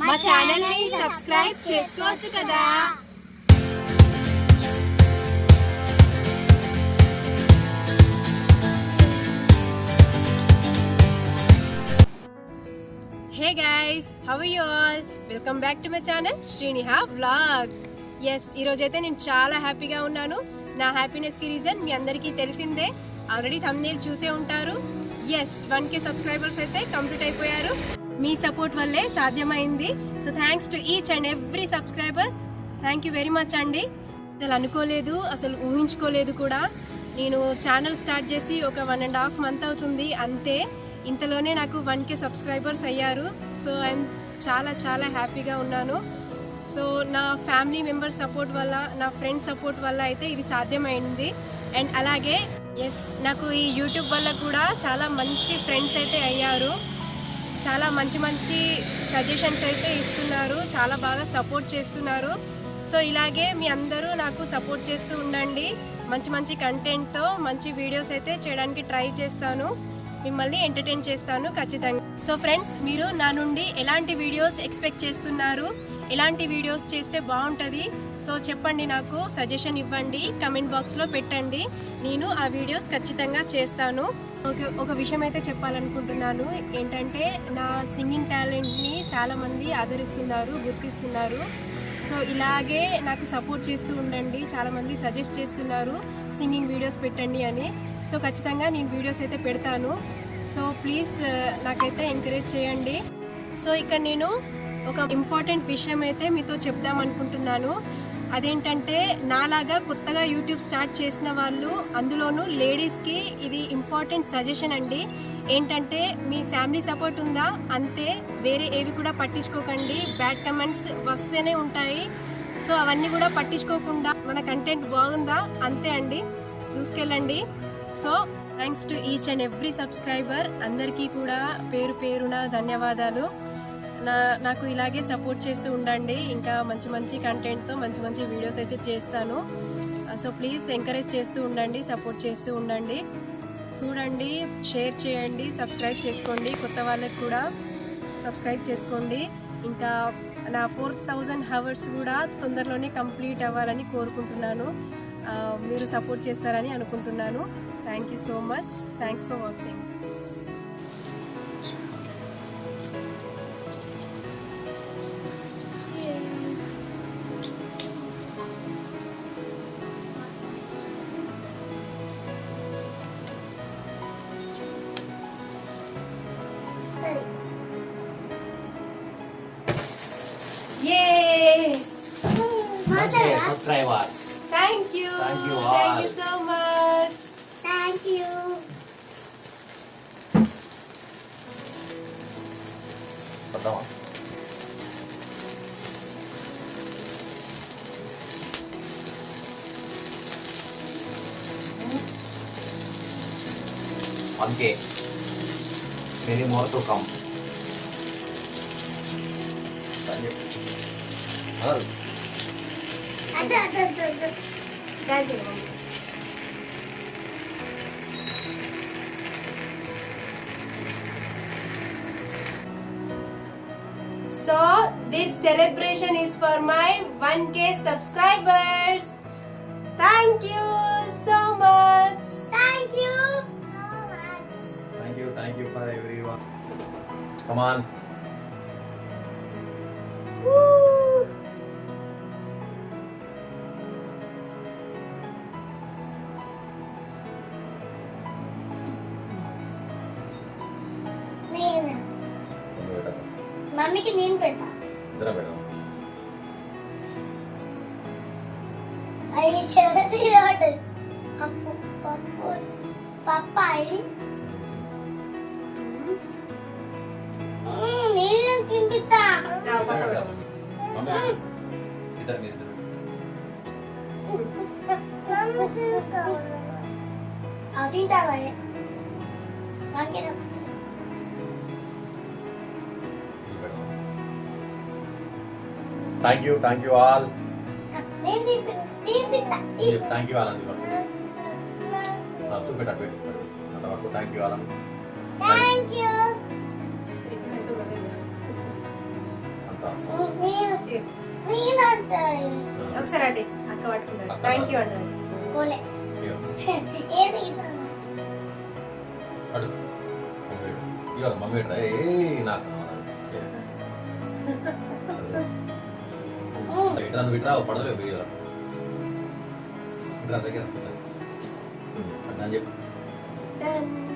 మా ఛానల్ ని సబ్స్క్రైబ్ చేసుకోవచ్చు కదా. Hey guys, how are you all? Welcome back to my channel Sriniha Vlogs. Yes, ఈ రోజు అయితే నేను చాలా హ్యాపీగా ఉన్నాను. నా హ్యాపీనెస్ కి రీజన్ మీ అందరికీ తెలిసిందే, ఆల్రెడీ థంబ్నెయిల్ చూసే ఉంటారు. ఎస్ 1K సబ్స్క్రైబర్స్ అయితే కంప్లీట్ అయిపోయారు. మీ సపోర్ట్ వల్లే సాధ్యమైంది. So thanks to each and every subscriber. Thank you very much అండి. అసలు అనుకోలేదు, అసలు ఊహించుకోలేదు కూడా. నేను ఛానల్ స్టార్ట్ చేసి ఒక 1.5 month అవుతుంది అంతే. ఇంతలోనే నాకు 1K సబ్స్క్రైబర్స్ అయ్యారు. సో ఐఎమ్ చాలా చాలా హ్యాపీగా ఉన్నాను. సో నా ఫ్యామిలీ మెంబర్స్ సపోర్ట్ వల్ల, నా ఫ్రెండ్స్ సపోర్ట్ వల్ల అయితే ఇది సాధ్యమైంది. అండ్ అలాగే ఎస్, నాకు ఈ యూట్యూబ్ వల్ల కూడా చాలా మంచి ఫ్రెండ్స్ అయితే అయ్యారు. చాలా మంచి మంచి సజెషన్స్ అయితే ఇస్తున్నారు, చాలా బాగా సపోర్ట్ చేస్తున్నారు. సో ఇలాగే మీ అందరూ నాకు సపోర్ట్ చేస్తూ ఉండండి. మంచి మంచి కంటెంట్తో మంచి వీడియోస్ అయితే చేయడానికి ట్రై చేస్తాను, మిమ్మల్ని ఎంటర్టైన్ చేస్తాను ఖచ్చితంగా. సో ఫ్రెండ్స్, మీరు నా నుండి ఎలాంటి వీడియోస్ ఎక్స్పెక్ట్ చేస్తున్నారు, ఎలాంటి వీడియోస్ చేస్తే బాగుంటుంది, సో చెప్పండి, నాకు సజెషన్ ఇవ్వండి, కమెంట్ బాక్స్లో పెట్టండి. నేను ఆ వీడియోస్ ఖచ్చితంగా చేస్తాను. ఒక విషయం అయితే చెప్పాలనుకుంటున్నాను, ఏంటంటే నా సింగింగ్ టాలెంట్ని చాలామంది ఆదరిస్తున్నారు, గుర్తిస్తున్నారు. సో ఇలాగే నాకు సపోర్ట్ చేస్తూ ఉండండి. చాలామంది సజెస్ట్ చేస్తున్నారు సింగింగ్ వీడియోస్ పెట్టండి అని. సో ఖచ్చితంగా నేను వీడియోస్ అయితే పెడతాను. సో ప్లీజ్ నాకైతే ఎంకరేజ్ చేయండి. సో ఇక్కడ నేను ఒక ఇంపార్టెంట్ విషయం అయితే మీతో చెప్దాం అనుకుంటున్నాను. అదేంటంటే, నాలాగా కొత్తగా యూట్యూబ్ స్టార్ట్ చేసిన వాళ్ళు, అందులోనూ లేడీస్కి ఇది ఇంపార్టెంట్ సజెషన్ అండి. ఏంటంటే, మీ ఫ్యామిలీ సపోర్ట్ ఉందా అంతే, వేరే ఏవి కూడా పట్టించుకోకండి. బ్యాడ్ కమెంట్స్ వస్తూనే ఉంటాయి. సో అవన్నీ కూడా పట్టించుకోకుండా మన కంటెంట్ బాగుందా అంతే అండి, దూసుకెళ్ళండి. So thanks to each and every subscriber. అందరికీ కూడా పేరు పేరున ధన్యవాదాలు. నాకు ఇలాగే సపోర్ట్ చేస్తూ ఉండండి. ఇంకా మంచి మంచి కంటెంట్తో మంచి మంచి వీడియోస్ అయితే చేస్తాను. సో ప్లీజ్ ఎంకరేజ్ చేస్తూ ఉండండి, సపోర్ట్ చేస్తూ ఉండండి. చూడండి, షేర్ చేయండి, సబ్స్క్రైబ్ చేసుకోండి. కొత్త వాళ్ళకి కూడా సబ్స్క్రైబ్ చేసుకోండి. ఇంకా నా 4000 hours కూడా తొందరలోనే కంప్లీట్ అవ్వాలని కోరుకుంటున్నాను. మీరు సపోర్ట్ చేస్తారని అనుకుంటున్నాను. Thank you so much. Thanks for watching. Yay! Okay, subscribers. Thank you. Thank you all. Thank you so much. Thank you. Pertama. Okay. Many more to come. Lanjut. Halo. Ada. Guys, so this celebration is for my 1K subscribers. Thank you so much. Thank you so much. Thank you for everyone. Come on. Woo. నేను మమ్మీకి నేను పెడతా. ఇద్దరం పెడదాం. అది చదివి వాడు పప్పు పప్పాయి నేను తింటా. ఇద్దరం అది తింటావా? మనకి Thank you all. నేను Thank you all. Super tat wait. Thank you all. Thank you. Anta నేను నేను అంటాను ఒకసారి అంటే అక్క పట్టుకున్నాడు థ్యాంక్ యూ అన్నాడు పోలే ఇగో ఏది ఇస్తాను అడు ఇవాళ మమ్మీ రా ఏ నాకు ఇట్లా నువ్వు ఇట్రా పడలేవు వీడియోలో ఇట్లా దగ్గర అట్లా అని చెప్పు Done.